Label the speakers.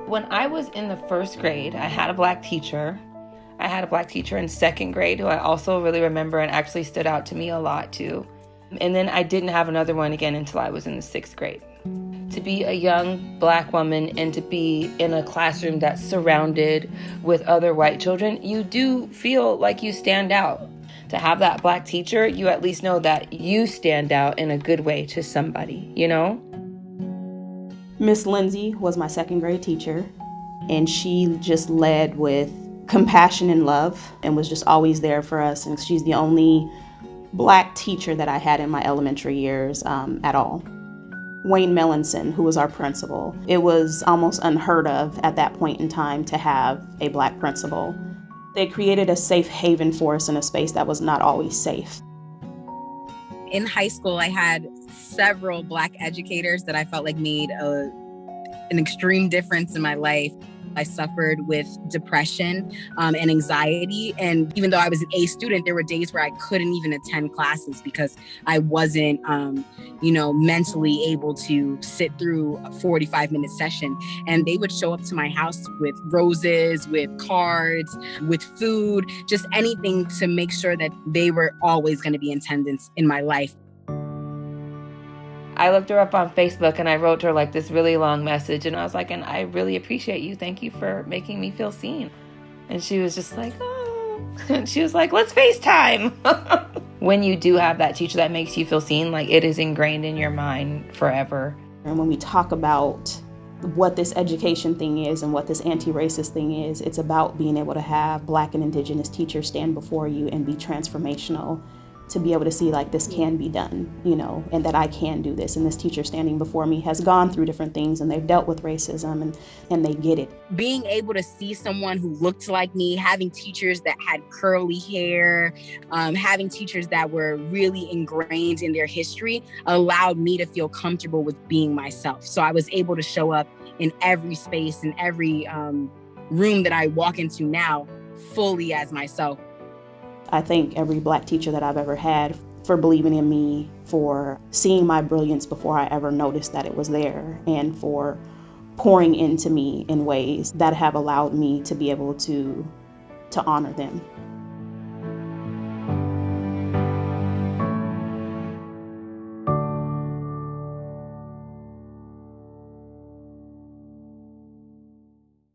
Speaker 1: When I was in the first grade, I had a black teacher. I had a black teacher in second grade who I also really remember and actually stood out to me a lot too. And then I didn't have another one again until I was in the sixth grade. To be a young black woman and to be in a classroom that's surrounded with other white children, you do feel like you stand out. To have that black teacher, you at least know that you stand out in a good way to somebody, you know?
Speaker 2: Miss Lindsay was my second grade teacher, and she just led with compassion and love and was just always there for us. And she's the only black teacher that I had in my elementary years at all. Wayne Melanson, who was our principal, it was almost unheard of at that point in time to have a black principal. They created a safe haven for us in a space that was not always safe.
Speaker 3: In high school, I had several black educators that I felt like made an extreme difference in my life. I suffered with depression and anxiety. And even though I was an A student, there were days where I couldn't even attend classes because I wasn't, mentally able to sit through a 45-minute session. And they would show up to my house with roses, with cards, with food, just anything to make sure that they were always going to be in attendance in my life.
Speaker 1: I looked her up on Facebook and I wrote her like this really long message and I was like, and I really appreciate you. Thank you for making me feel seen. And she was just like, oh, and she was like, let's FaceTime. When you do have that teacher that makes you feel seen, like it is ingrained in your mind forever.
Speaker 2: And when we talk about what this education thing is and what this anti-racist thing is, it's about being able to have Black and Indigenous teachers stand before you and be transformational, to be able to see like this can be done, and that I can do this. And this teacher standing before me has gone through different things and they've dealt with racism and they get it.
Speaker 3: Being able to see someone who looked like me, having teachers that had curly hair, having teachers that were really ingrained in their history allowed me to feel comfortable with being myself. So I was able to show up in every space, in every room that I walk into now, fully as myself.
Speaker 2: I thank every Black teacher that I've ever had for believing in me, for seeing my brilliance before I ever noticed that it was there, and for pouring into me in ways that have allowed me to be able to honor them.